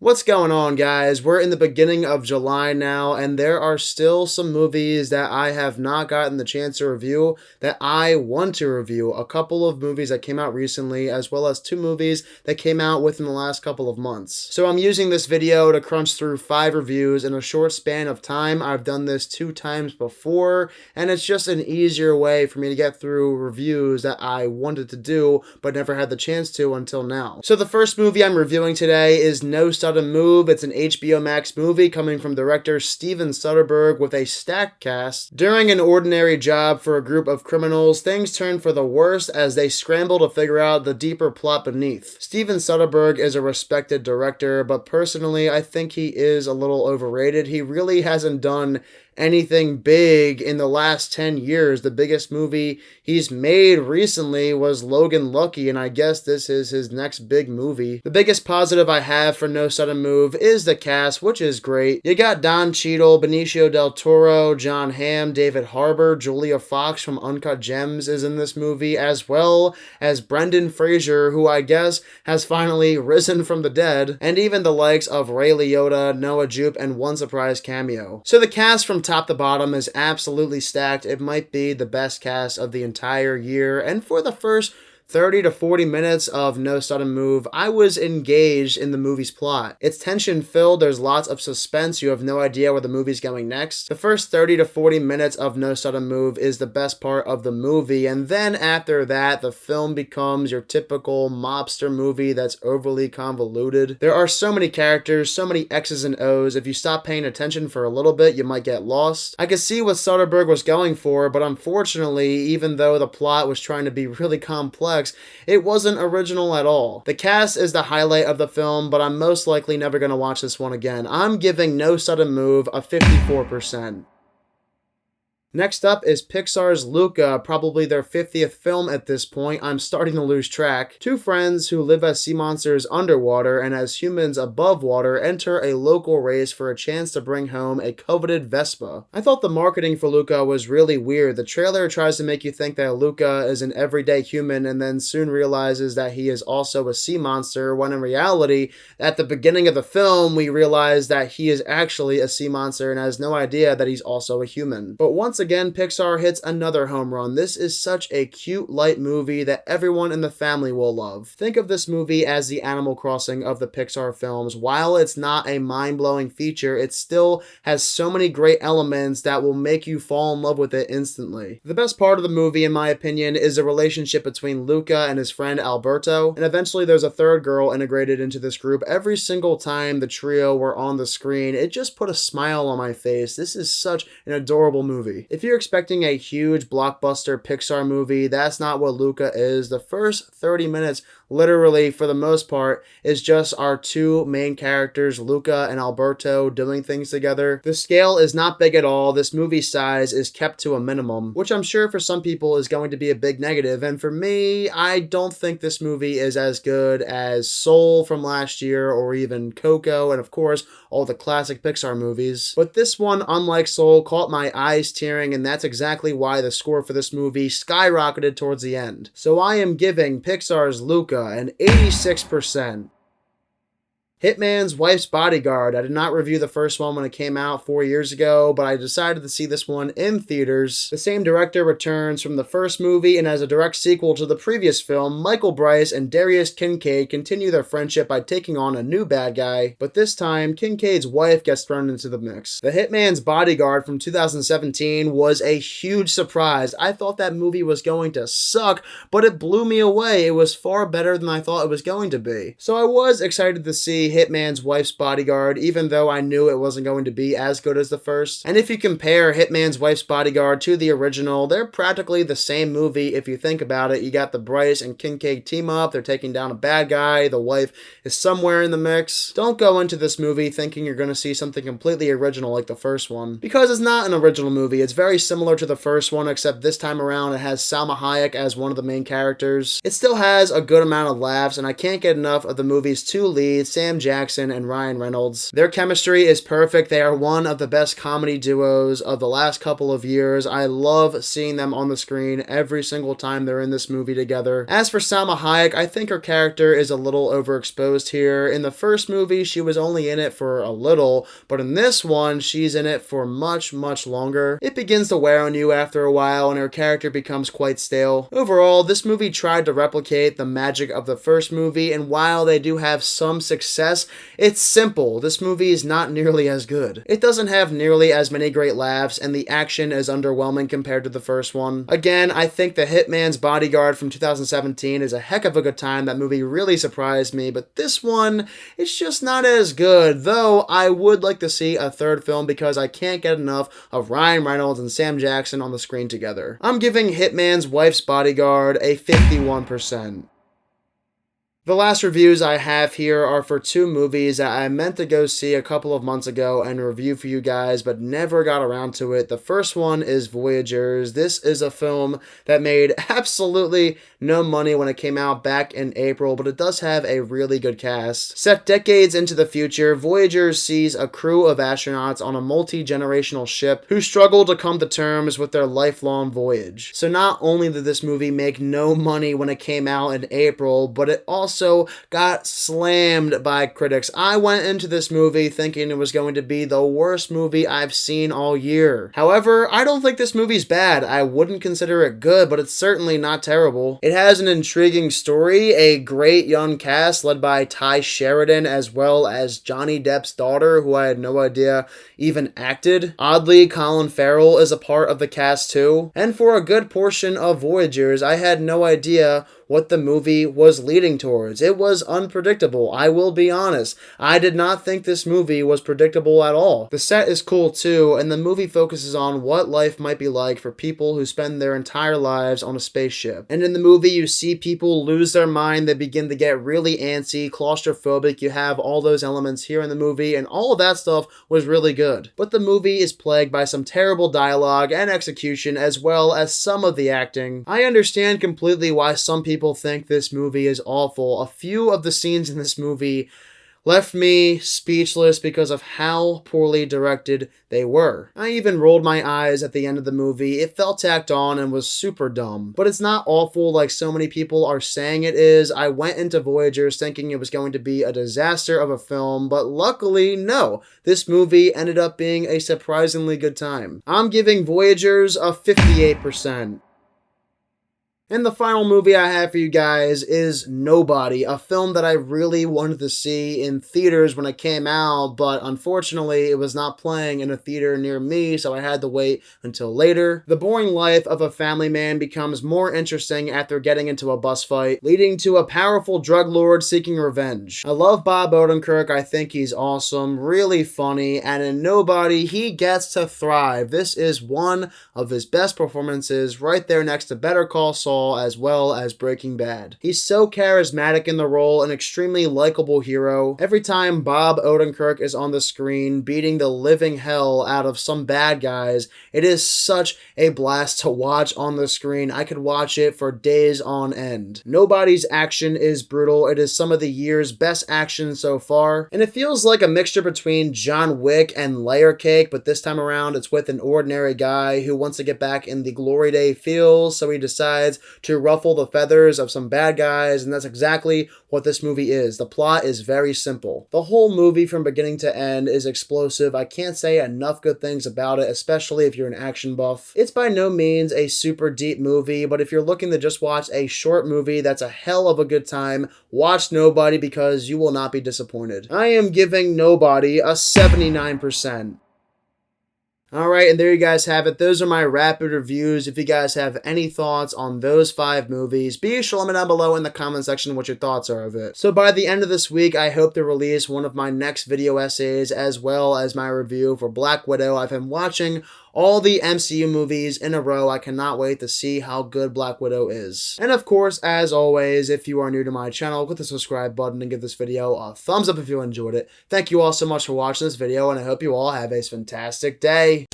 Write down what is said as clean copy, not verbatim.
What's going on, guys? We're in the beginning of July now, and there are still some movies that I have not gotten the chance to review that I want to review. A couple of movies that came out recently, as well as 2 movies that came out within the last couple of months. So I'm using this video to crunch through 5 reviews in a short span of time. I've done this 2 times before, and it's just an easier way for me to get through reviews that I wanted to do, but never had the chance to until now. So the first movie I'm reviewing today is No Sudden Move. It's an HBO Max movie coming from director Steven Soderbergh with a stacked cast. During an ordinary job for a group of criminals, things turn for the worst as they scramble to figure out the deeper plot beneath. Steven Soderbergh is a respected director, but personally I think he is a little overrated. He really hasn't done anything big in the last 10 years. The biggest movie he's made recently was Logan Lucky, and I guess this is his next big movie. The biggest positive I have for No Sudden Move is the cast, which is great. You got Don Cheadle, Benicio del Toro, John Hamm, David Harbour, Julia Fox from Uncut Gems is in this movie, as well as Brendan Fraser, who I guess has finally risen from the dead, and even the likes of Ray Liotta, Noah Jupe, and one surprise cameo. So the cast from top to bottom is absolutely stacked. It might be the best cast of the entire year, and for the first 30 to 40 minutes of No Sudden Move, I was engaged in the movie's plot. It's tension-filled, there's lots of suspense, you have no idea where the movie's going next. The first 30 to 40 minutes of No Sudden Move is the best part of the movie, and then after that, the film becomes your typical mobster movie that's overly convoluted. There are so many characters, so many X's and O's. If you stop paying attention for a little bit, you might get lost. I could see what Soderbergh was going for, but unfortunately, even though the plot was trying to be really complex, it wasn't original at all. The cast is the highlight of the film, but I'm most likely never going to watch this one again. I'm giving No Sudden Move a 54%. Next up is Pixar's Luca, probably their 50th film at this point. I'm starting to lose track. 2 friends who live as sea monsters underwater and as humans above water enter a local race for a chance to bring home a coveted Vespa. I thought the marketing for Luca was really weird. The trailer tries to make you think that Luca is an everyday human and then soon realizes that he is also a sea monster, when in reality, at the beginning of the film, we realize that he is actually a sea monster and has no idea that he's also a human. But once again, Pixar hits another home run. This is such a cute, light movie that everyone in the family will love. Think of this movie as the Animal Crossing of the Pixar films. While it's not a mind-blowing feature, it still has so many great elements that will make you fall in love with it instantly. The best part of the movie, in my opinion, is the relationship between Luca and his friend Alberto, and eventually there's a third girl integrated into this group. Every single time the trio were on the screen, it just put a smile on my face. This is such an adorable movie. If you're expecting a huge blockbuster Pixar movie, that's not what Luca is. The first 30 minutes, literally, for the most part, is just our 2 main characters, Luca and Alberto, doing things together. The scale is not big at all. This movie's size is kept to a minimum, which I'm sure for some people is going to be a big negative, and for me, I don't think this movie is as good as Soul from last year, or even Coco, and of course, all the classic Pixar movies. But this one, unlike Soul, caught my eyes tearing, and that's exactly why the score for this movie skyrocketed towards the end. So I am giving Pixar's Luca an 86%. Hitman's Wife's Bodyguard. I did not review the first one when it came out 4 years ago, but I decided to see this one in theaters. The same director returns from the first movie, and as a direct sequel to the previous film, Michael Bryce and Darius Kincaid continue their friendship by taking on a new bad guy, but this time, Kincaid's wife gets thrown into the mix. The Hitman's Bodyguard from 2017 was a huge surprise. I thought that movie was going to suck, but it blew me away. It was far better than I thought it was going to be. So I was excited to see Hitman's Wife's Bodyguard, even though I knew it wasn't going to be as good as the first. And if you compare Hitman's Wife's Bodyguard to the original, they're practically the same movie if you think about it. You got the Bryce and Kincaid team up, they're taking down a bad guy, the wife is somewhere in the mix. Don't go into this movie thinking you're going to see something completely original like the first one, because it's not an original movie. It's very similar to the first one, except this time around it has Salma Hayek as one of the main characters. It still has a good amount of laughs, and I can't get enough of the movie's 2 leads, Sam Sam Jackson and Ryan Reynolds. Their chemistry is perfect. They are one of the best comedy duos of the last couple of years. I love seeing them on the screen every single time they're in this movie together. As for Salma Hayek, I think her character is a little overexposed here. In the first movie, she was only in it for a little, but in this one, she's in it for much longer. It begins to wear on you after a while, and her character becomes quite stale. Overall, this movie tried to replicate the magic of the first movie, and while they do have some success, it's simple. This movie is not nearly as good. It doesn't have nearly as many great laughs, and the action is underwhelming compared to the first one. Again, I think the Hitman's Bodyguard from 2017 is a heck of a good time. That movie really surprised me, but this one, it's just not as good, though I would like to see a third film because I can't get enough of Ryan Reynolds and Sam Jackson on the screen together. I'm giving Hitman's Wife's Bodyguard a 51%. The last reviews I have here are for two movies that I meant to go see a couple of months ago and review for you guys, but never got around to it. The first one is Voyagers. This is a film that made absolutely no money when it came out back in April, but it does have a really good cast. Set decades into the future, Voyagers sees a crew of astronauts on a multi-generational ship who struggle to come to terms with their lifelong voyage. So not only did this movie make no money when it came out in April, but it also got slammed by critics. I went into this movie thinking it was going to be the worst movie I've seen all year. However, I don't think this movie's bad. I wouldn't consider it good, but it's certainly not terrible. It has an intriguing story, a great young cast led by Ty Sheridan as well as Johnny Depp's daughter, who I had no idea even acted. Oddly, Colin Farrell is a part of the cast too. And for a good portion of Voyagers, I had no idea what the movie was leading towards. It was unpredictable, I will be honest. I did not think this movie was predictable at all. The set is cool too, and the movie focuses on what life might be like for people who spend their entire lives on a spaceship. And in the movie, you see people lose their mind, they begin to get really antsy, claustrophobic. You have all those elements here in the movie, and all of that stuff was really good. But the movie is plagued by some terrible dialogue and execution, as well as some of the acting. I understand completely why some people think this movie is awful. A few of the scenes in this movie left me speechless because of how poorly directed they were. I even rolled my eyes at the end of the movie. It felt tacked on and was super dumb. But it's not awful like so many people are saying it is. I went into Voyagers thinking it was going to be a disaster of a film, but luckily, no. This movie ended up being a surprisingly good time. I'm giving Voyagers a 58%. And the final movie I have for you guys is Nobody, a film that I really wanted to see in theaters when it came out, but unfortunately it was not playing in a theater near me, so I had to wait until later. The boring life of a family man becomes more interesting after getting into a bus fight, leading to a powerful drug lord seeking revenge. I love Bob Odenkirk. I think he's awesome, really funny, and in Nobody, he gets to thrive. This is one of his best performances, right there next to Better Call Saul, as well as Breaking Bad. He's so charismatic in the role, an extremely likable hero. Every time Bob Odenkirk is on the screen beating the living hell out of some bad guys, it is such a blast to watch on the screen. I could watch it for days on end. Nobody's action is brutal. It is some of the year's best action so far, and it feels like a mixture between John Wick and Layer Cake, but this time around it's with an ordinary guy who wants to get back in the glory day feels, so he decides to ruffle the feathers of some bad guys, and that's exactly what this movie is. The plot is very simple. The whole movie from beginning to end is explosive. I can't say enough good things about it, especially if you're an action buff. It's by no means a super deep movie, but if you're looking to just watch a short movie that's a hell of a good time, watch Nobody because you will not be disappointed. I am giving Nobody a 79%. Alright, and there you guys have it. Those are my rapid reviews. If you guys have any thoughts on those 5 movies, be sure to let me know down below in the comment section what your thoughts are of it. So by the end of this week, I hope to release one of my next video essays as well as my review for Black Widow. I've been watching all the MCU movies in a row. I cannot wait to see how good Black Widow is. And of course, as always, if you are new to my channel, click the subscribe button and give this video a thumbs up if you enjoyed it. Thank you all so much for watching this video, and I hope you all have a fantastic day.